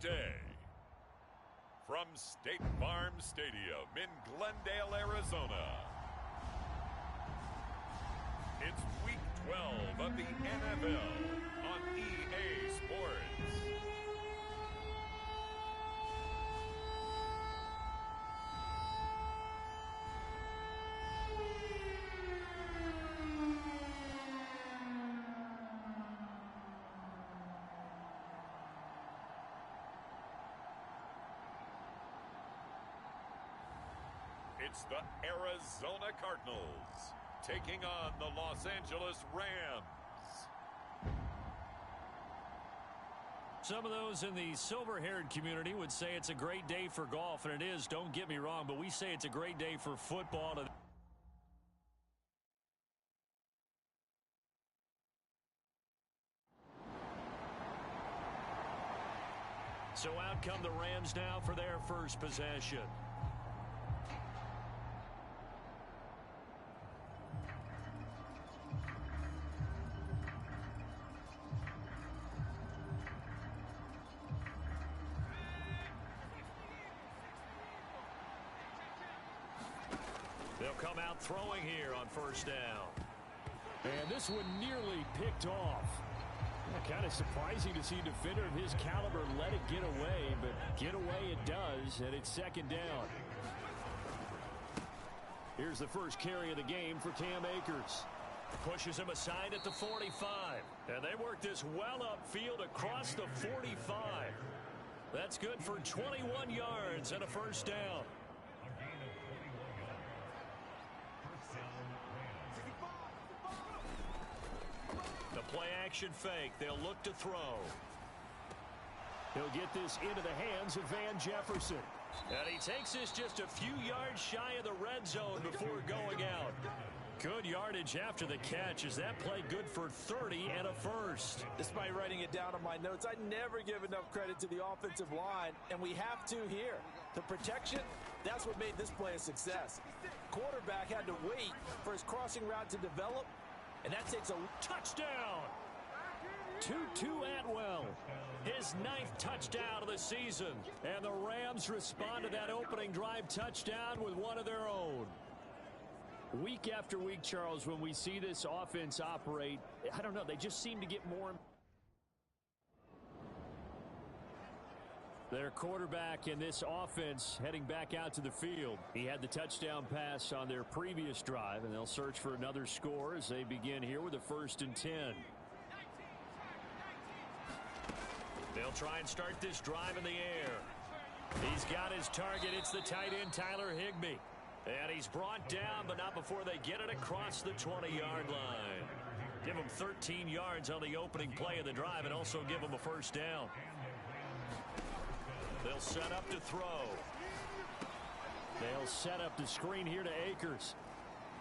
today. From State Farm Stadium in Glendale, Arizona, it's Week 12 of the NFL on EA Sports. It's the Arizona Cardinals taking on the Los Angeles Rams. Some of those in the silver-haired community would say it's a great day for golf, and it is, don't get me wrong, but we say it's a great day for football. So out come the Rams now for their first possession. They'll come out throwing here on first down. And this one nearly picked off. Kind of surprising to see a defender of his caliber let it get away, but get away it does, and it's second down. Here's the first carry of the game for Cam Akers. Pushes him aside at the 45. And they work this well upfield across the 45. That's good for 21 yards and a first down. The play-action fake. They'll look to throw. He'll get this into the hands of Van Jefferson. And he takes this just a few yards shy of the red zone before going out. Good yardage after the catch. Is that play good for 30 and a first? Despite writing it down on my notes, I never give enough credit to the offensive line, and we have to here. The protection, that's what made this play a success. Quarterback had to wait for his crossing route to develop, and that takes a touchdown. Tutu Atwell. His 9th touchdown of the season. And the Rams respond to that opening drive touchdown with one of their own. Week after week, Charles, when we see this offense operate, I don't know, they just seem to get more. Their quarterback in this offense heading back out to the field. He had the touchdown pass on their previous drive, and they'll search for another score as they begin here with a 1st and 10. They'll try and start this drive in the air. He's got his target. It's the tight end, Tyler Higbee. And he's brought down, but not before they get it across the 20-yard line. Give him 13 yards on the opening play of the drive and also give him a first down. They'll set up to throw. They'll set up the screen here to Akers.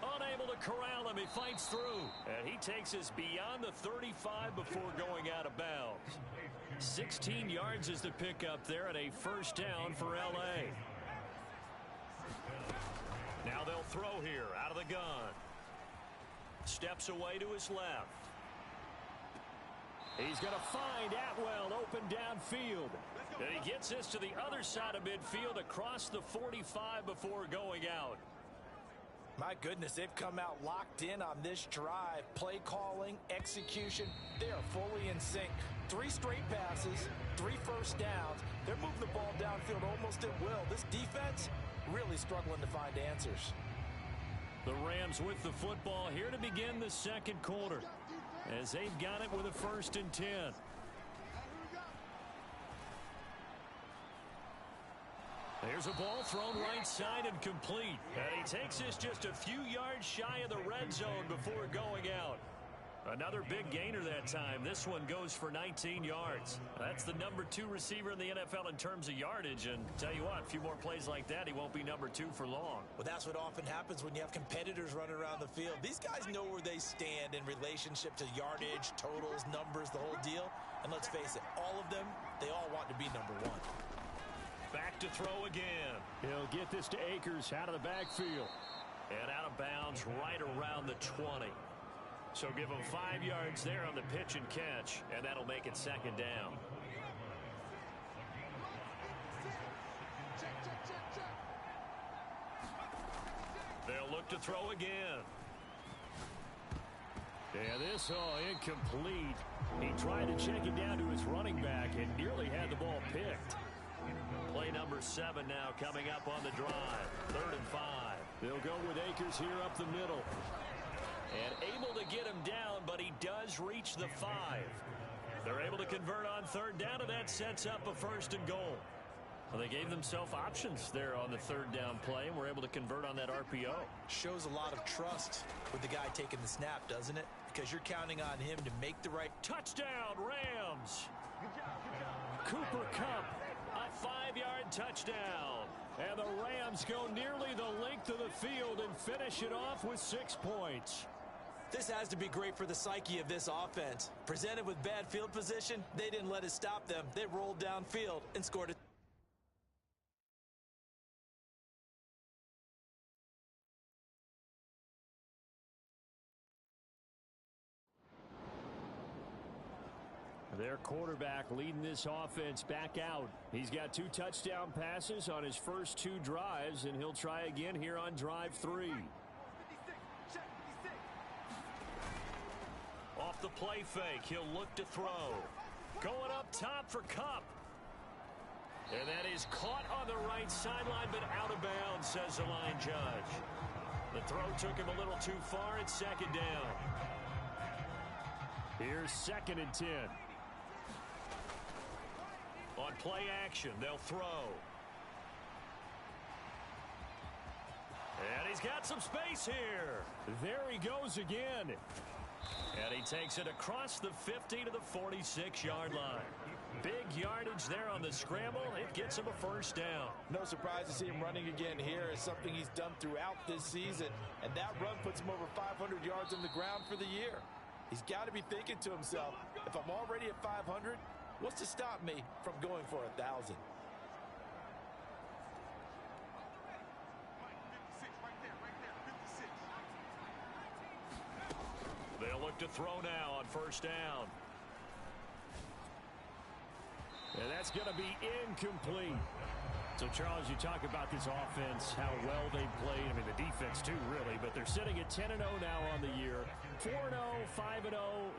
Unable to corral him. He fights through. And he takes us beyond the 35 before going out of bounds. 16 yards is the pickup there and a first down for L.A. Now they'll throw here out of the gun. Steps away to his left. He's going to find Atwell open downfield. And he gets this to the other side of midfield across the 45 before going out. My goodness, they've come out locked in on this drive. Play calling, execution, they are fully in sync. 3 straight passes, 3 first downs. They're moving the ball downfield almost at will. This defense really struggling to find answers. The Rams with the football here to begin the second quarter, as they've got it with a 1st and 10. There's a ball thrown right side and complete. And he takes this just a few yards shy of the red zone before going out. Another big gainer that time. This one goes for 19 yards. That's the number 2 receiver in the NFL in terms of yardage. And tell you what, a few more plays like that, he won't be number 2 for long. Well, that's what often happens when you have competitors running around the field. These guys know where they stand in relationship to yardage, totals, numbers, the whole deal. And let's face it, all of them, they all want to be number 1. Back to throw again. He'll get this to Akers out of the backfield. And out of bounds right around the 20. So give him 5 yards there on the pitch and catch, and that'll make it second down. They'll look to throw again. And this, incomplete. He tried to check it down to his running back and nearly had the ball picked. Play number 7 now coming up on the drive. 3rd and 5. They'll go with Akers here up the middle. And able to get him down, but he does reach the 5. They're able to convert on 3rd down, and that sets up a 1st and goal. Well, they gave themselves options there on the 3rd down play, and were able to convert on that RPO. Shows a lot of trust with the guy taking the snap, doesn't it? Because you're counting on him to make the right... Touchdown, Rams! Cooper Kupp. A 5-yard touchdown. And the Rams go nearly the length of the field and finish it off with 6 points. This has to be great for the psyche of this offense. Presented with bad field position, they didn't let it stop them. They rolled downfield and scored a... Their quarterback leading this offense back out. He's got 2 touchdown passes on his first 2 drives, and he'll try again here on drive 3. Off the play fake, he'll look to throw. Going up top for Kupp. And that is caught on the right sideline, but out of bounds, says the line judge. The throw took him a little too far. It's 2nd down. Here's 2nd and 10. On play action, they'll throw. And he's got some space here. There he goes again. And he takes it across the 50 to the 46-yard line. Big yardage there on the scramble. It gets him a 1st down. No surprise to see him running again here. It's something he's done throughout this season. And that run puts him over 500 yards on the ground for the year. He's got to be thinking to himself, if I'm already at 500, what's to stop me from going for 1,000? They'll look to throw now on 1st down. And that's going to be incomplete. So, Charles, you talk about this offense, how well they played. I mean, the defense, too, really. But they're sitting at 10-0 now on the year. 4-0, 5-0,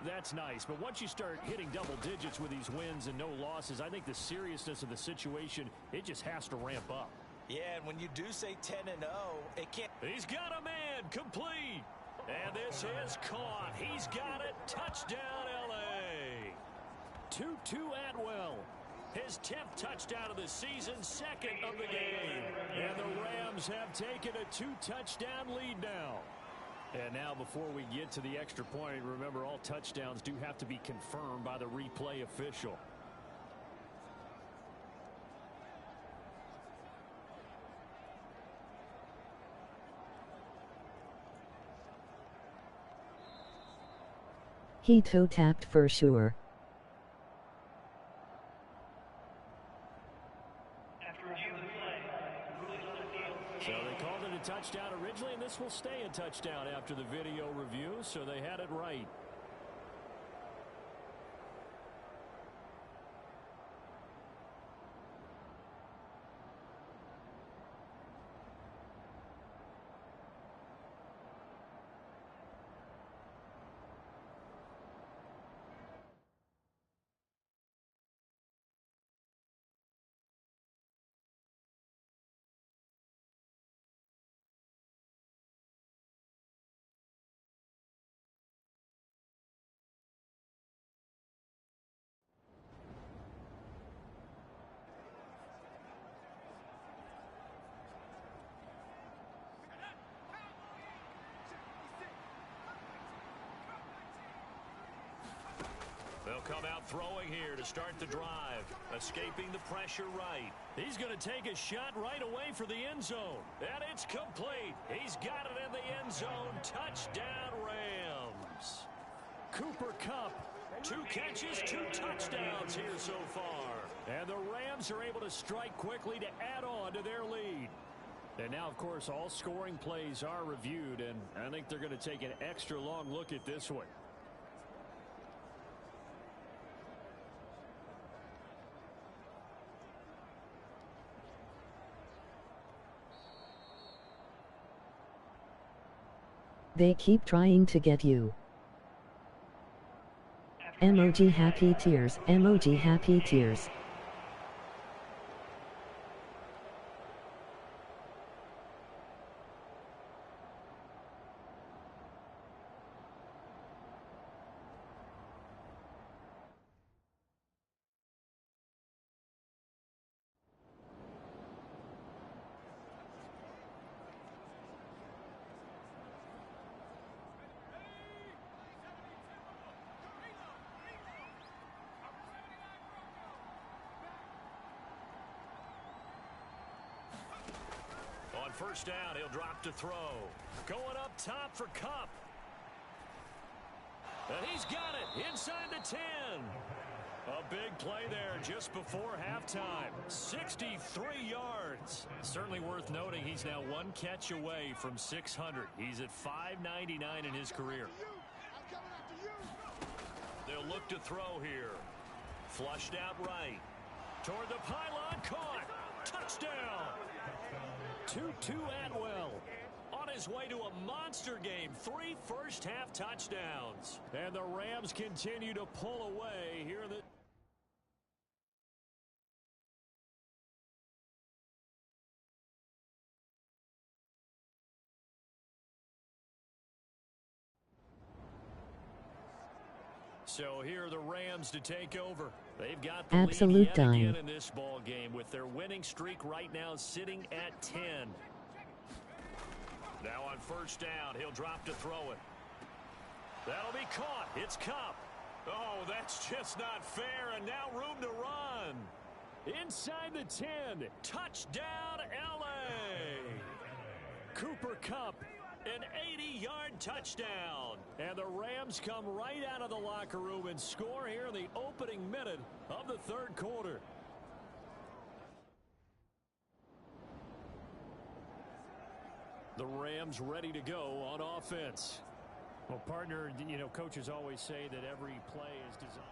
that's nice. But once you start hitting double digits with these wins and no losses, I think the seriousness of the situation, it just has to ramp up. Yeah, and when you do say 10-0, it can't... He's got a man, complete. And this is caught. He's got it. Touchdown, L.A. Tutu Atwell. His 10th touchdown of the season, 2nd of the game. And the Rams have taken a 2-touchdown lead now. And now before we get to the extra point, remember all touchdowns do have to be confirmed by the replay official. He toe tapped for sure. So they called it a touchdown originally, and this will stay a touchdown after the video review, so they had it right. They'll come out throwing here to start the drive. Escaping the pressure right. He's going to take a shot right away for the end zone. And it's complete. He's got it in the end zone. Touchdown, Rams. Cooper Kupp. 2 catches, 2 touchdowns here so far. And the Rams are able to strike quickly to add on to their lead. And now, of course, all scoring plays are reviewed, and I think they're going to take an extra long look at this one. They keep trying to get you. Emoji happy tears, emoji happy tears. First down, he'll drop to throw. Going up top for Kupp. And he's got it inside the 10. A big play there just before halftime. 63 yards. Certainly worth noting he's now one catch away from 600. He's at 599 in his career. They'll look to throw here. Flushed out right. Toward the pylon, caught. Touchdown. QtCrayon Atwell on his way to a monster game. 3 first-half touchdowns. And the Rams continue to pull away here. So here are the Rams to take over. They've got the Absolute lead dime. yet again in this ball game with their winning streak right now sitting at 10. Now on first down, he'll drop to throw it. That'll be caught. It's Kupp. Oh, that's just not fair, and now room to run. Inside the 10. Touchdown, L.A. Cooper Kupp. An 80-yard touchdown. And the Rams come right out of the locker room and score here in the opening minute of the third quarter. The Rams ready to go on offense. Well, partner, you know, coaches always say that every play is designed.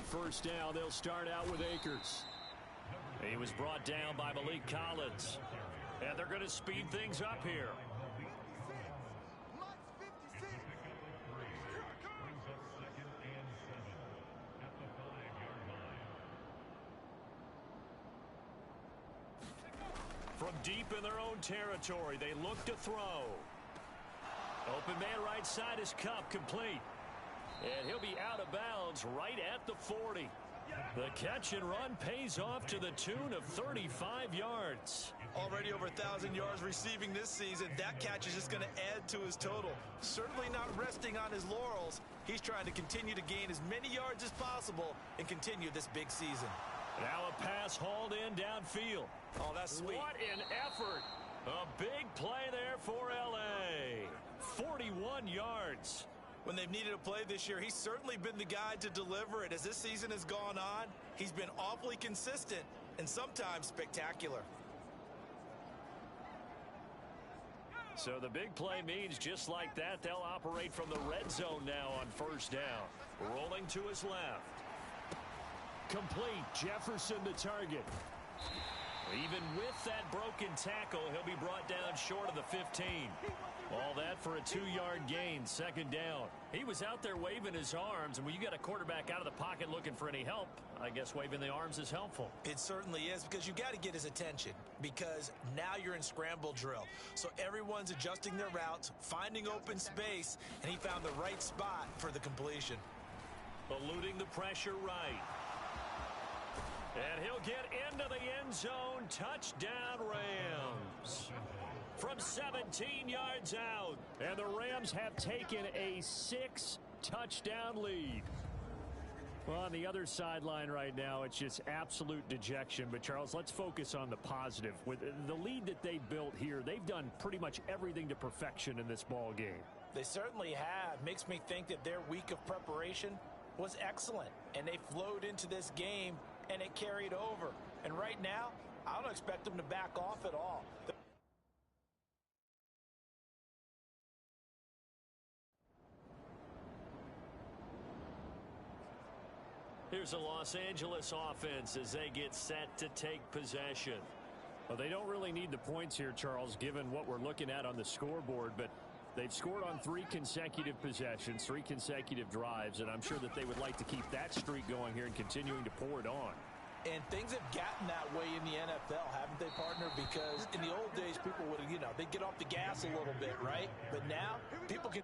First down, they'll start out with Akers. He was brought down by Malik Collins. And they're going to speed things up here. From deep in their own territory, they look to throw. Open man right side is Kupp, complete. And he'll be out of bounds right at the 40. The catch and run pays off to the tune of 35 yards. Already over 1,000 yards receiving this season. That catch is just going to add to his total. Certainly not resting on his laurels. He's trying to continue to gain as many yards as possible and continue this big season. Now a pass hauled in downfield. Oh, that's sweet. What an effort. A big play there for L.A. 41 yards. When they've needed a play this year, he's certainly been the guy to deliver it. As this season has gone on, he's been awfully consistent and sometimes spectacular. So the big play means just like that, they'll operate from the red zone now on first down. Rolling to his left. Complete. Jefferson the target. Even with that broken tackle, he'll be brought down short of the 15. All that for a 2-yard gain, second down. He was out there waving his arms, and when you got a quarterback out of the pocket looking for any help, I guess waving the arms is helpful. It certainly is, because you got to get his attention, because now you're in scramble drill. So everyone's adjusting their routes, finding open space, and he found the right spot for the completion. Eluding the pressure right. And he'll get into the end zone. Touchdown, Rams. From 17 yards out. And the Rams have taken a 6-touchdown lead. Well, on the other sideline right now, it's just absolute dejection. But, Charles, let's focus on the positive. With the lead that they built here, they've done pretty much everything to perfection in this ball game. They certainly have. Makes me think that their week of preparation was excellent. And they flowed into this game, and it carried over. And right now, I don't expect them to back off at all. Here's a Los Angeles offense as they get set to take possession. Well, they don't really need the points here, Charles, given what we're looking at on the scoreboard, but they've scored on 3 consecutive possessions, 3 consecutive drives, and I'm sure that they would like to keep that streak going here and continuing to pour it on. And things have gotten that way in the NFL, haven't they, partner? Because in the old days, people would, they'd get off the gas a little bit, right? But now, people can...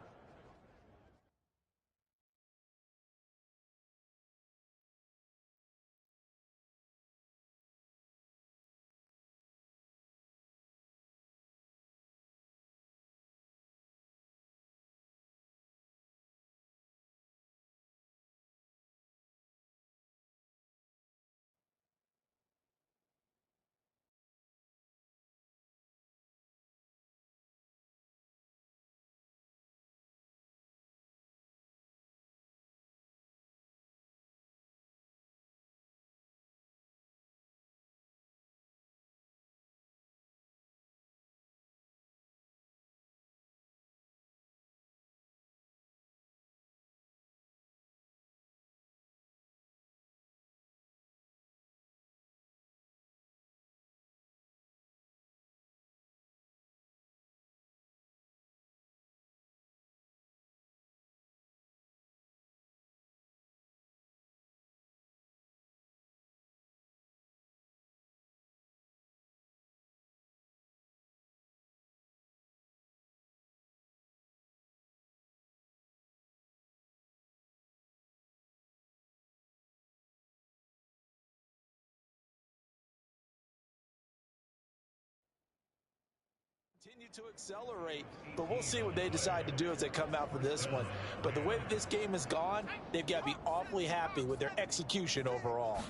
continue to accelerate, but we'll see what they decide to do as they come out for this one. But the way that this game has gone, they've got to be awfully happy with their execution overall.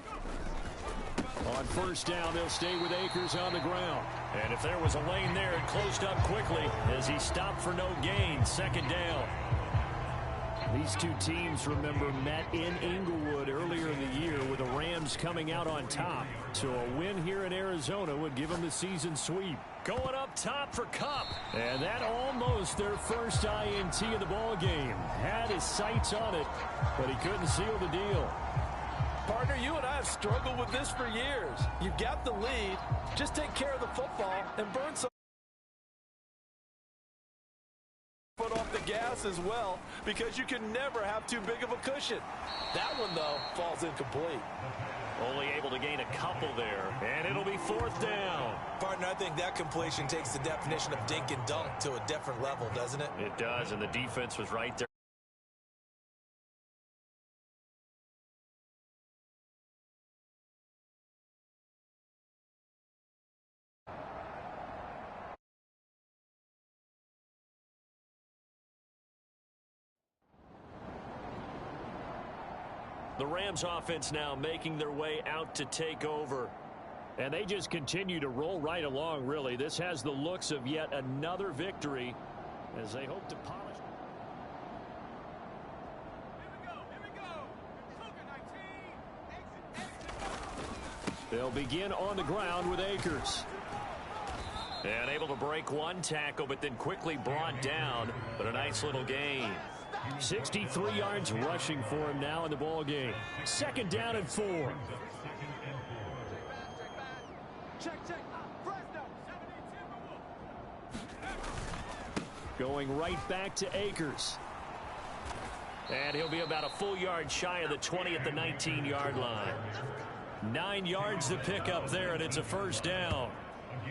On first down, they'll stay with Akers on the ground. And if there was a lane there, it closed up quickly as he stopped for no gain. Second down. These two teams, remember, met in Inglewood earlier in the year with the Rams coming out on top. So a win here in Arizona would give them the season sweep. Going up top for Kupp. And that almost their first INT of the ball game. Had his sights on it, but he couldn't seal the deal. Partner, you and I have struggled with this for years. You've got the lead. Just take care of the football and burn some foot off the gas as well, because you can never have too big of a cushion. That one, though, falls incomplete. Only able to gain a couple there, and it'll be fourth down. Partner, I think that completion takes the definition of dink and dunk to a different level, doesn't it? It does, and the defense was right there. The Rams offense now making their way out to take over. And they just continue to roll right along, really. This has the looks of yet another victory as they hope to polish. They'll begin on the ground with Akers. And able to break one tackle, but then quickly brought down. But a nice little gain. 63 yards rushing for him now in the ball game. Second down and 4. Going right back to Akers. And he'll be about a full yard shy of the 20 at the 19-yard line. 9 yards to pick up there, and it's a first down.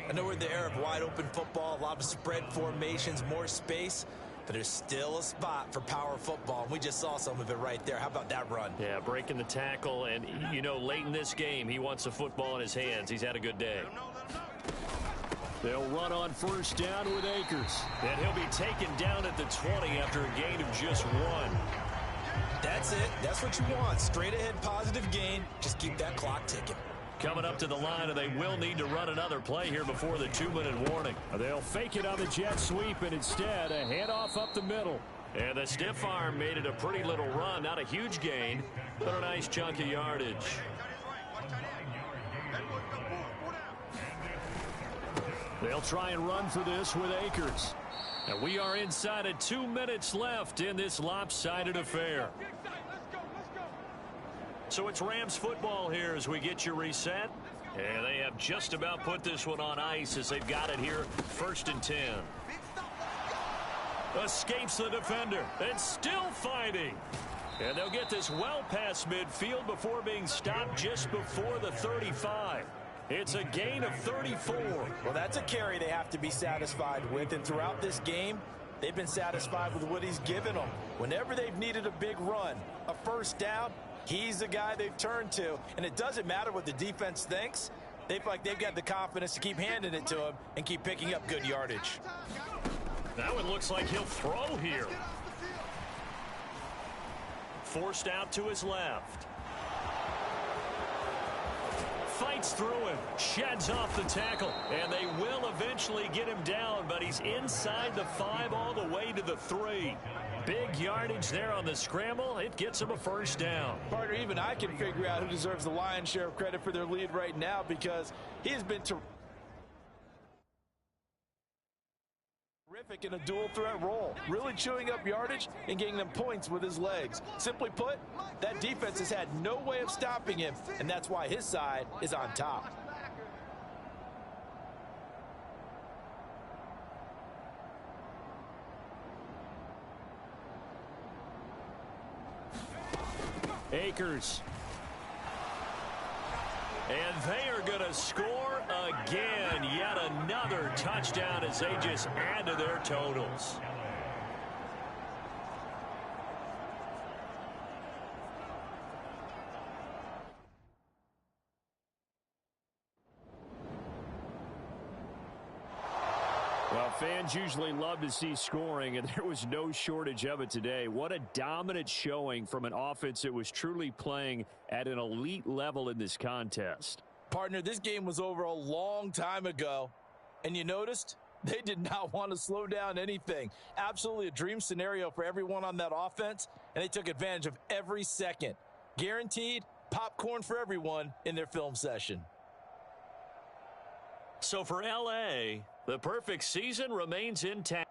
I know we're in the era of wide open football, a lot of spread formations, more space. But there's still a spot for power football, and we just saw some of it right there. How about that run? Yeah, breaking the tackle, and, you know, late in this game, he wants the football in his hands. He's had a good day. They'll run on first down with Akers. And he'll be taken down at the 20 after a gain of just 1. That's it. That's what you want. Straight ahead positive gain. Just keep that clock ticking. Coming up to the line, and they will need to run another play here before the 2-minute warning. They'll fake it on the jet sweep, and instead a handoff up the middle. And the stiff arm made it a pretty little run. Not a huge gain, but a nice chunk of yardage. They'll try and run for this with Akers. And we are inside of 2 minutes left in this lopsided affair. So it's Rams football here as we get you reset. And they have just about put this one on ice as they've got it here, 1st and 10. Escapes the defender and still fighting. And they'll get this well past midfield before being stopped just before the 35. It's a gain of 34. Well, that's a carry they have to be satisfied with. And throughout this game, they've been satisfied with what he's given them. Whenever they've needed a big run, a first down, he's the guy they've turned to. And it doesn't matter what the defense thinks. They feel like they've got the confidence to keep handing it to him and keep picking up good yardage. That one looks like he'll throw here. Forced out to his left. Fights through him, sheds off the tackle, and they will eventually get him down, but he's inside the 5 all the way to the 3. Big yardage there on the scramble. It gets him a first down. Partner, even I can figure out who deserves the lion's share of credit for their lead right now, because he has been terrific in a dual threat role, really chewing up yardage and getting them points with his legs. Simply put, that defense has had no way of stopping him, and that's why his side is on top. Akers. And they are going to score again. Yet another touchdown as they just add to their totals. Well, fans usually love to see scoring, and there was no shortage of it today. What a dominant showing from an offense that was truly playing at an elite level in this contest. Partner, this game was over a long time ago, and you noticed they did not want to slow down anything. Absolutely a dream scenario for everyone on that offense, and they took advantage of every second. Guaranteed popcorn for everyone in their film session. So for L.A., the perfect season remains intact.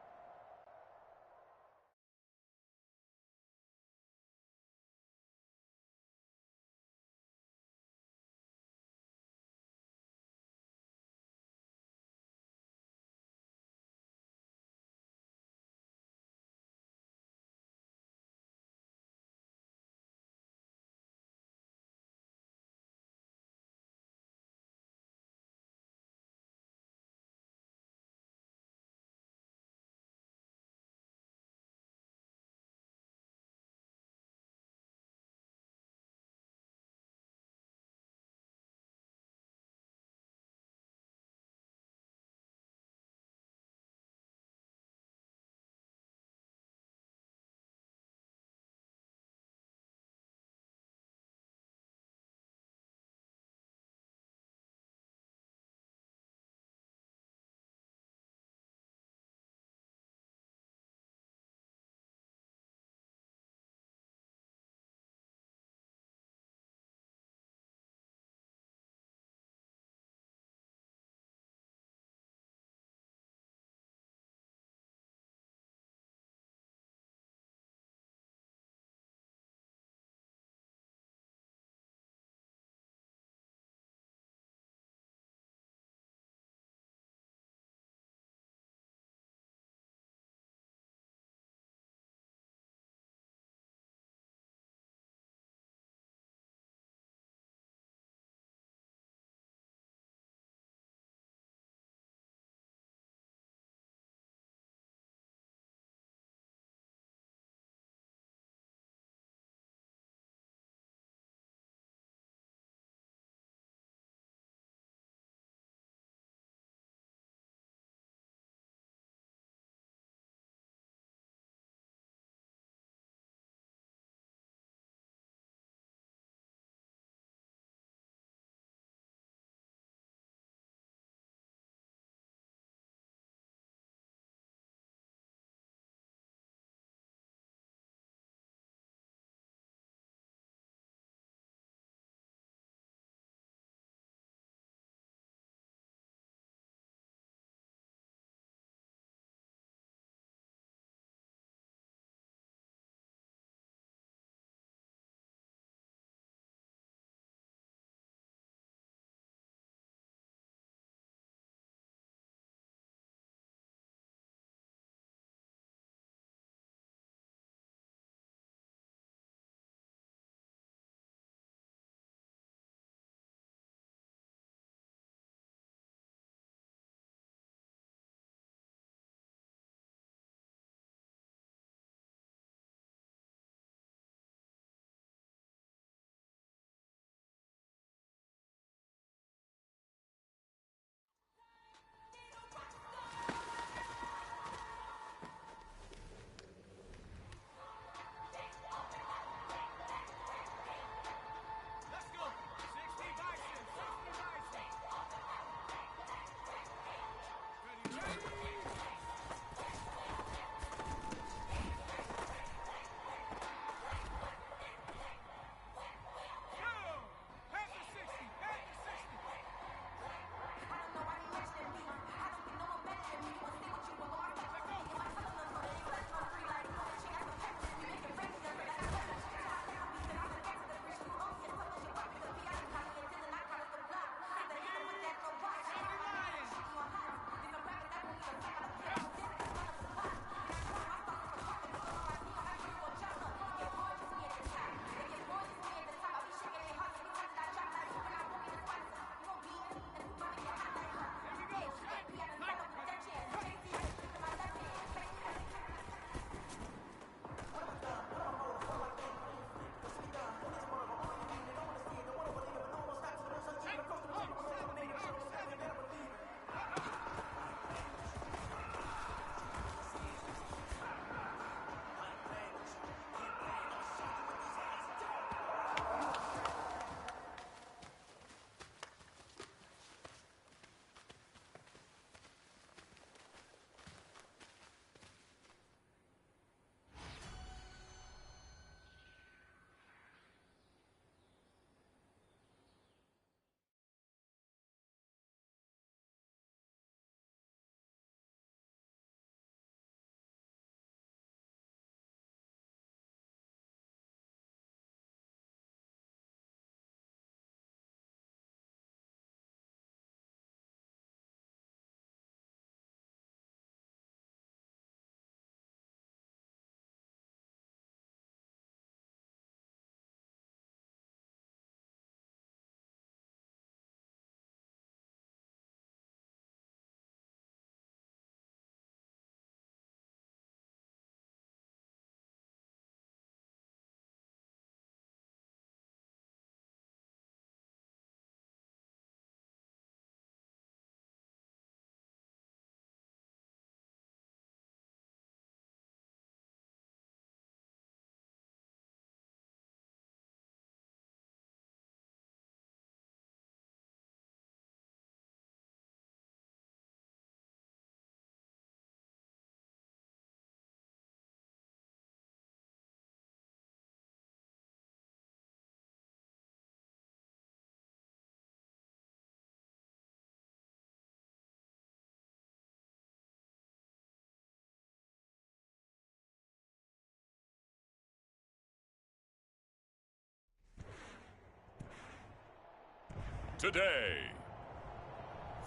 today.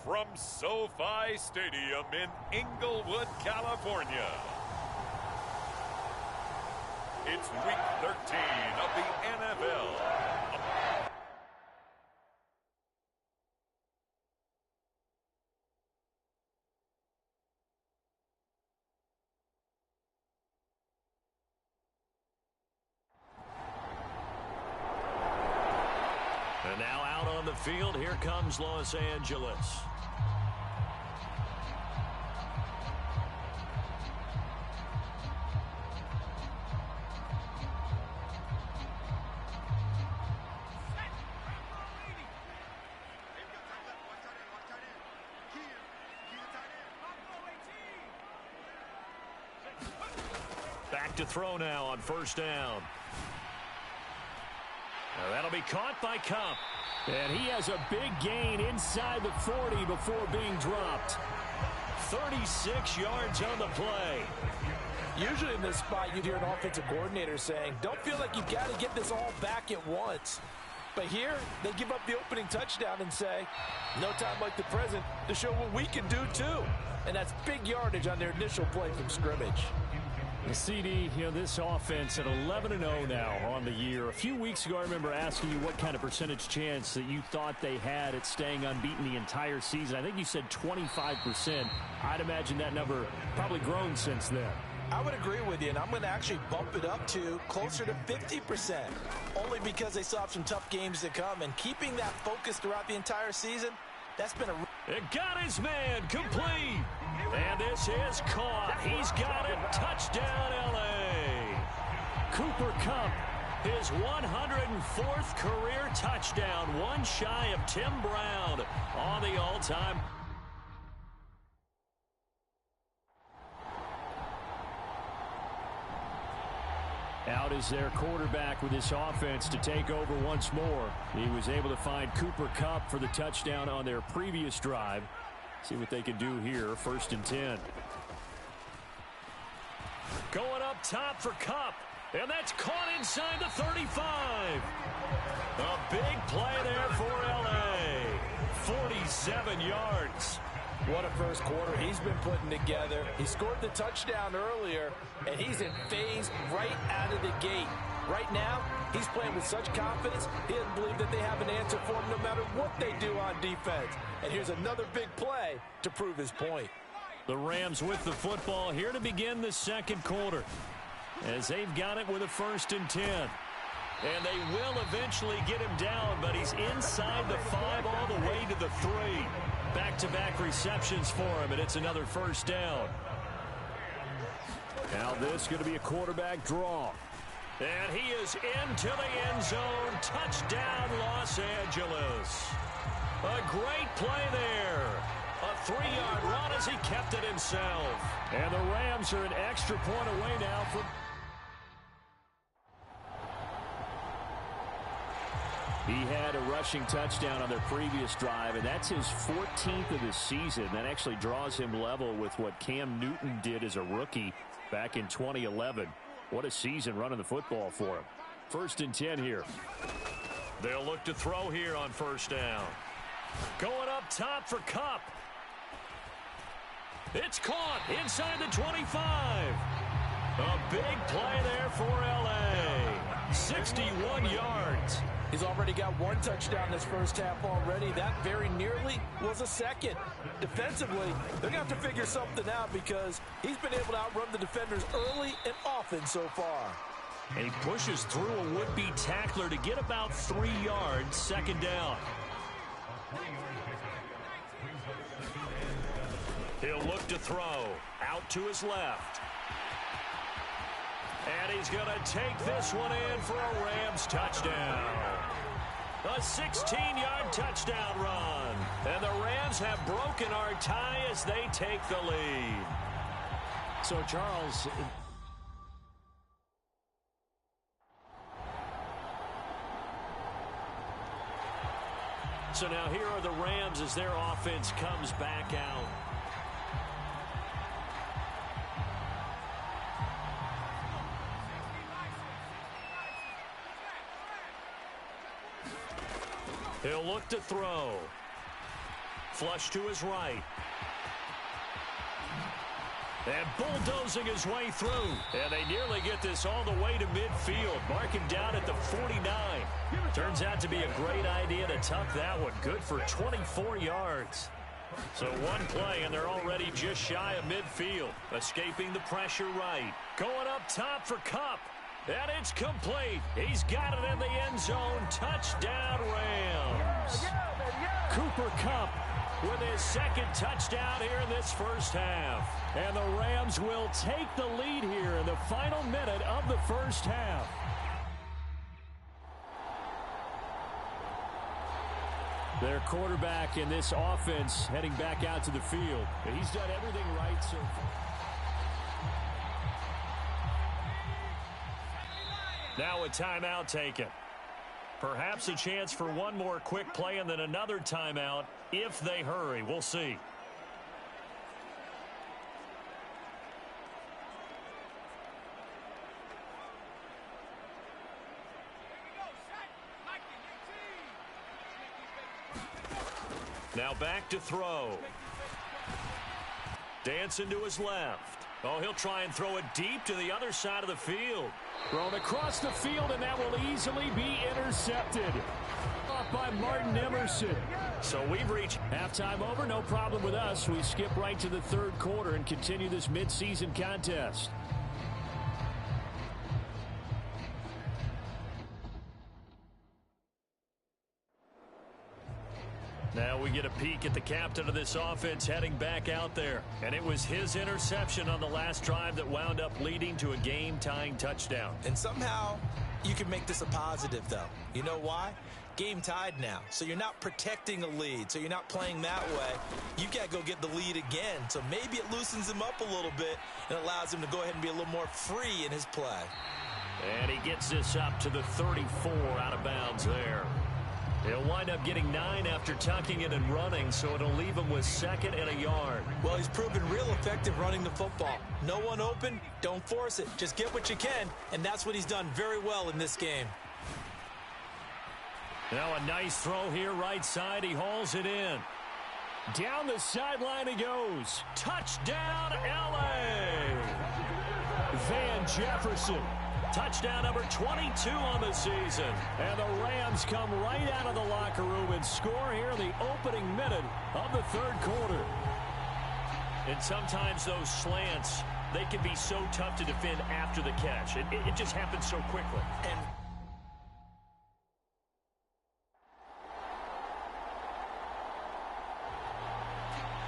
From SoFi Stadium in Inglewood, California, it's Week 13 of the NFL. And now out on the field, here comes Los Angeles. Back to throw now on first down. Now that'll be caught by Cup. And he has a big gain inside the 40 before being dropped. 36 yards on the play. Usually in this spot, you'd hear an offensive coordinator saying, don't feel like you've got to get this all back at once. But here, they give up the opening touchdown and say, no time like the present to show what we can do too. And that's big yardage on their initial play from scrimmage. The CD, this offense at 11-0 now on the year. A few weeks ago, I remember asking you what kind of percentage chance that you thought they had at staying unbeaten the entire season. I think you said 25%. I'd imagine that number probably grown since then. I would agree with you, and I'm going to actually bump it up to closer to 50%, only because they still have some tough games to come, and keeping that focus throughout the entire season, that's been a... It got his man complete. And this is caught. He's got it. Touchdown, L.A. Cooper Kupp, his 104th career touchdown. One shy of Tim Brown on the all-time. Out is their quarterback with this offense to take over once more. He was able to find Cooper Kupp for the touchdown on their previous drive. See what they can do here. 1st and 10. Going up top for Kupp. And that's caught inside the 35. A big play there for L.A. 47 yards. What a first quarter he's been putting together. He scored the touchdown earlier, and he's in phase right out of the gate. Right now, he's playing with such confidence, he doesn't believe that they have an answer for him no matter what they do on defense. And here's another big play to prove his point. The Rams with the football here to begin the second quarter, as they've got it with a 1st and 10. And they will eventually get him down, but he's inside the 5 all the way to the 3. Back-to-back receptions for him, and it's another 1st down. Now this is going to be a quarterback draw. And he is into the end zone. Touchdown, Los Angeles. A great play there. A 3-yard run as he kept it himself. And the Rams are an extra point away now from... He had a rushing touchdown on their previous drive, and that's his 14th of the season. That actually draws him level with what Cam Newton did as a rookie back in 2011. What a season running the football for him. 1st and 10 here. They'll look to throw here on 1st down. Going up top for Kupp. It's caught inside the 25. A big play there for L.A. 61 yards. He's already got 1 touchdown this first half already. That very nearly was a second. Defensively, they're going to have to figure something out because he's been able to outrun the defenders early and often so far. And he pushes through a would-be tackler to get about 3 yards, 2nd down. He'll look to throw. Out to his left. And he's going to take this one in for a Rams touchdown. A 16-yard touchdown run. And the Rams have broken our tie as they take the lead. So, Charles... So now here are the Rams as their offense comes back out. He'll look to throw. Flush to his right. And bulldozing his way through. And they nearly get this all the way to midfield. Mark him down at the 49. Turns out to be a great idea to tuck that one. Good for 24 yards. So one play, and they're already just shy of midfield. Escaping the pressure right. Going up top for Kupp. And it's complete. He's got it in the end zone. Touchdown, Rams. Cooper Kupp with his second touchdown here in this first half. And the Rams will take the lead here in the final minute of the first half. Their quarterback in this offense heading back out to the field. He's done everything right so far. Now a timeout taken. Perhaps a chance for one more quick play and then another timeout if they hurry. We'll see. Now back to throw. Dancing to his left. Oh, he'll try and throw it deep to the other side of the field. Thrown across the field, and that will easily be intercepted. Off by Martin Emerson. So we've reached halftime over. No problem with us. We skip right to the third quarter and continue this midseason contest. Now we get a peek at the captain of this offense heading back out there. And it was his interception on the last drive that wound up leading to a game-tying touchdown. And somehow you can make this a positive, though. You know why? Game tied now. So you're not protecting a lead. So you're not playing that way. You've got to go get the lead again. So maybe it loosens him up a little bit and allows him to go ahead and be a little more free in his play. And he gets this up to the 34 out of bounds there. He'll wind up getting 9 after tucking it and running, so it'll leave him with second and a yard. Well, he's proven real effective running the football. No one open, don't force it. Just get what you can, and that's what he's done very well in this game. Now a nice throw here right side. He hauls it in. Down the sideline he goes. Touchdown, L.A. Van Jefferson. Touchdown number 22 on the season. And the Rams come right out of the locker room and score here in the opening minute of the third quarter. And sometimes those slants, they can be so tough to defend after the catch. It just happens so quickly.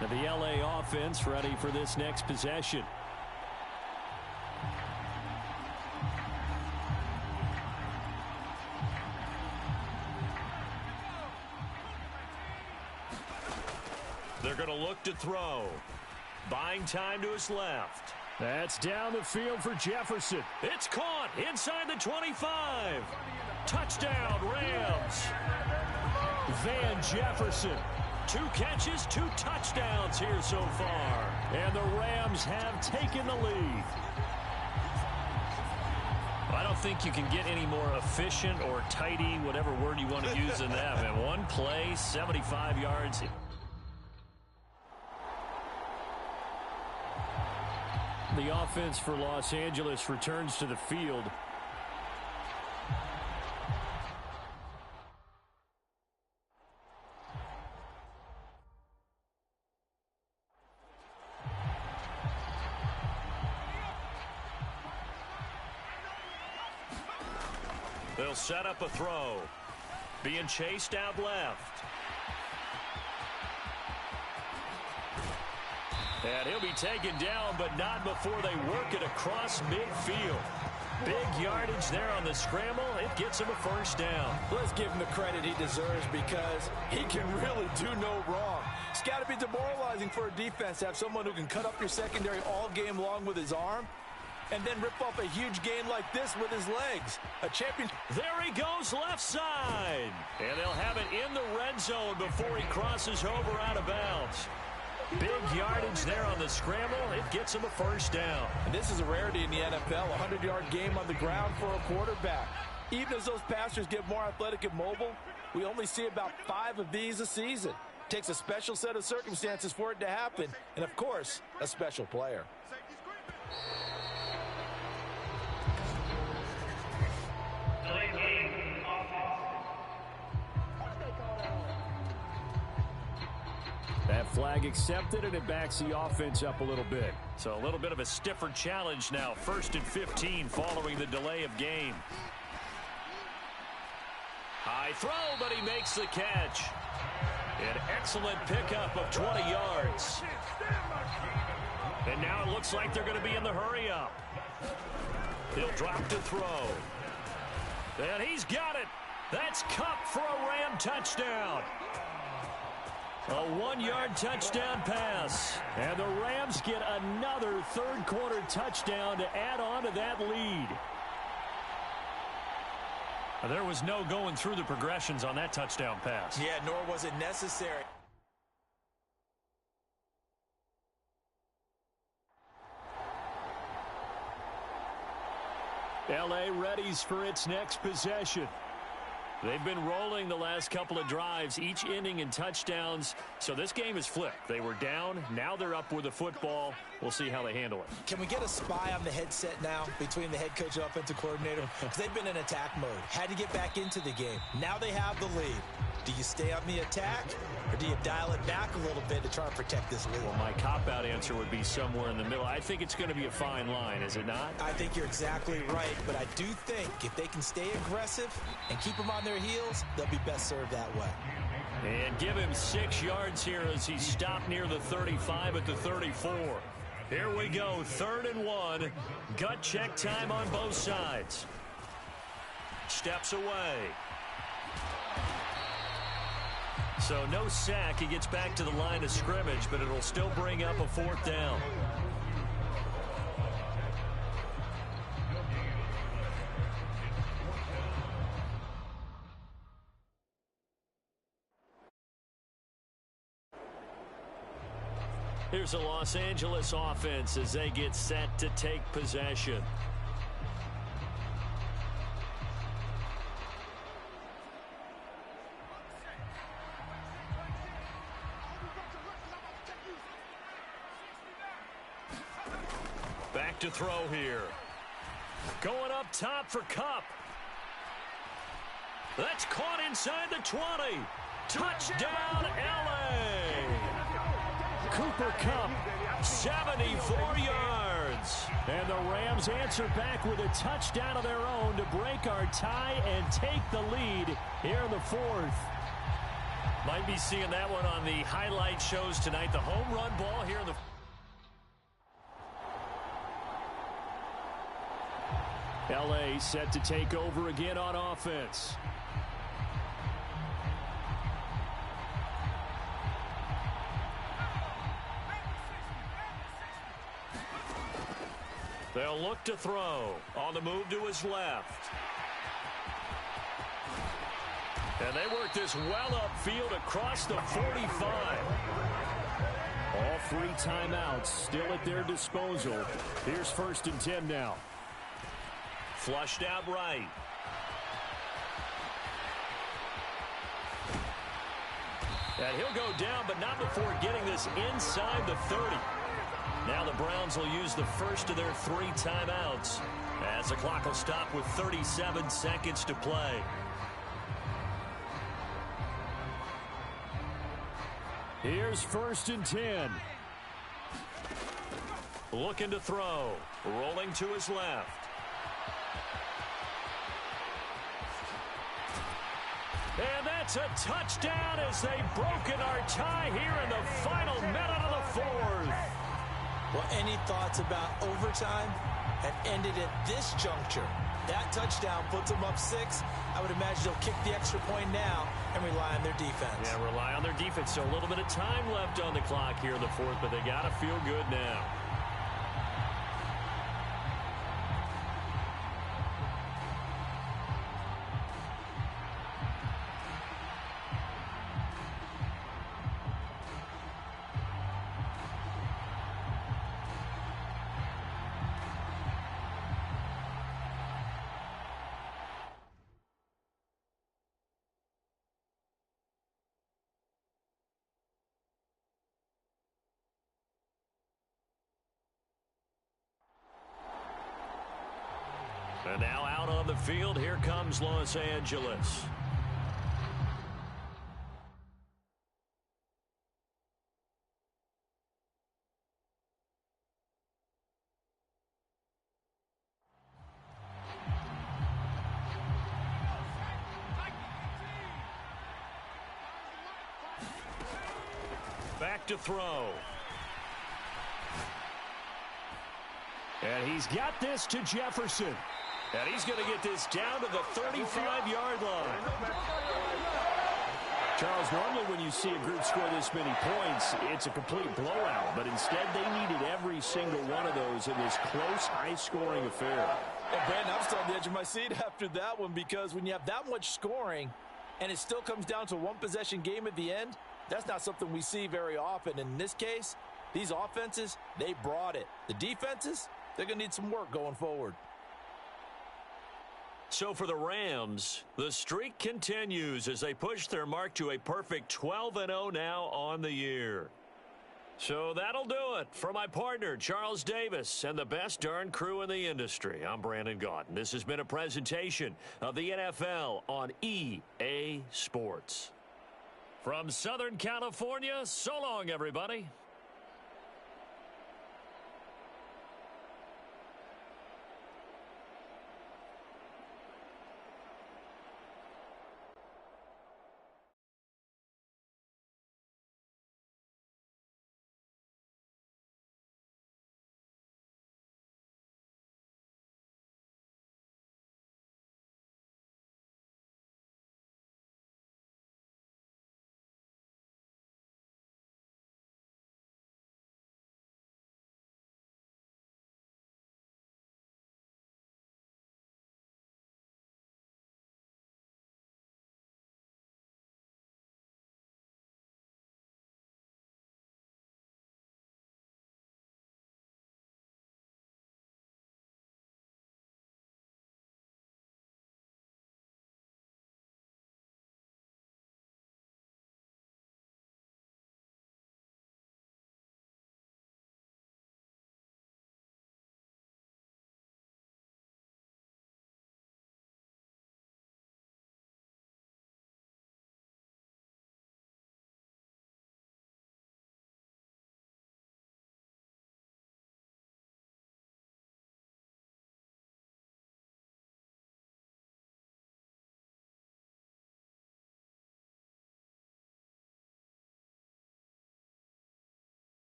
And the L.A. offense ready for this next possession. They're going to look to throw. Buying time to his left. That's down the field for Jefferson. It's caught inside the 25. Touchdown, Rams. Van Jefferson. 2 catches, 2 touchdowns here so far. And the Rams have taken the lead. I don't think you can get any more efficient or tidy, whatever word you want to use in that, man. One play, 75 yards. The offense for Los Angeles returns to the field. They'll set up a throw. Being chased out left. And he'll be taken down, but not before they work it across midfield. Big yardage there on the scramble. It gets him a first down. Let's give him the credit he deserves because he can really do no wrong. It's got to be demoralizing for a defense to have someone who can cut up your secondary all game long with his arm and then rip off a huge gain like this with his legs. A champion. There he goes left side. And they'll have it in the red zone before he crosses over out of bounds. Big yardage there on the scramble. It gets him a first down. And this is a rarity in the NFL, a 100-yard game on the ground for a quarterback. Even as those passers get more athletic and mobile, We only see about 5 of these a season. Takes a special set of circumstances for it to happen, and of course, a special player. That flag accepted, and it backs the offense up a little bit. So a little bit of a stiffer challenge now. 1st and 15 following the delay of game. High throw, but he makes the catch. An excellent pickup of 20 yards. And now it looks like they're going to be in the hurry-up. He'll drop to throw. And he's got it. That's Cup for a Ram touchdown. A 1-yard touchdown pass. And the Rams get another third-quarter touchdown to add on to that lead. There was no going through the progressions on that touchdown pass. Yeah, nor was it necessary. L.A. readies for its next possession. They've been rolling the last couple of drives, each ending in touchdowns. So this game is flipped. They were down. Now they're up with the football. We'll see how they handle it. Can we get a spy on the headset now between the head coach and offensive coordinator? Because they've been in attack mode. Had to get back into the game. Now they have the lead. Do you stay on the attack, or do you dial it back a little bit to try and protect this lead? Well, my cop-out answer would be somewhere in the middle. I think it's going to be a fine line, is it not? I think you're exactly right, but I do think if they can stay aggressive and keep them on their heels, they'll be best served that way. And give him 6 yards here as he stopped near the 35 at the 34. Here we go, 3rd and 1. Gut check time on both sides. Steps away. So no sack. He gets back to the line of scrimmage, but it'll still bring up a 4th down. Here's a Los Angeles offense as they get set to take possession. Back to throw here. Going up top for Cup. That's caught inside the 20. Touchdown, L.A. Cooper Kupp, 74 yards. And the Rams answer back with a touchdown of their own to break our tie and take the lead here in the 4th. Might be seeing that one on the highlight shows tonight. The home run ball here in the... L.A. set to take over again on offense. They'll look to throw. On the move to his left. And they work this well upfield across the 45. All 3 timeouts still at their disposal. Here's 1st and 10 now. Flushed out right. And he'll go down, but not before getting this inside the 30. Now the Browns will use the first of their 3 timeouts as the clock will stop with 37 seconds to play. Here's 1st and 10. Looking to throw. Rolling to his left. And that's a touchdown as they've broken our tie here in the final minute of the 4th. Well, any thoughts about overtime have ended at this juncture. That touchdown puts them up 6. I would imagine they'll kick the extra point now and rely on their defense. Yeah, rely on their defense. So a little bit of time left on the clock here in the 4th, but they got to feel good now. And now out on the field, here comes Los Angeles. Back to throw. And he's got this to Jefferson. And he's going to get this down to the 35-yard line. Charles, normally when you see a group score this many points, it's a complete blowout. But instead, they needed every single one of those in this close, high-scoring affair. And Brandon, I'm still on the edge of my seat after that one, because when you have that much scoring and it still comes down to a one-possession game at the end, that's not something we see very often. In this case, these offenses, they brought it. The defenses, they're going to need some work going forward. So for the Rams, the streak continues as they push their mark to a perfect 12-0 now on the year. So that'll do it for my partner, Charles Davis, and the best darn crew in the industry. I'm Brandon Gaudin. This has been a presentation of the NFL on EA Sports. From Southern California, so long, everybody.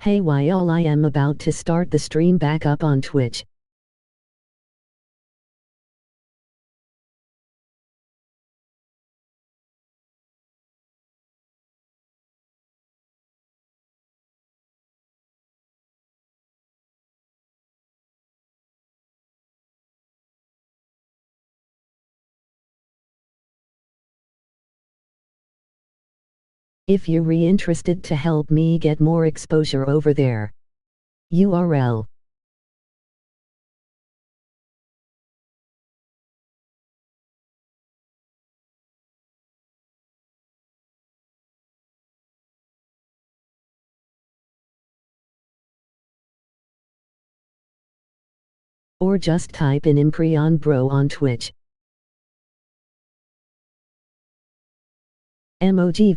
Hey y'all, I am about to start the stream back up on Twitch. If you're interested to help me get more exposure over there. URL. Or just type in Crayon Bro on Twitch. Emoji.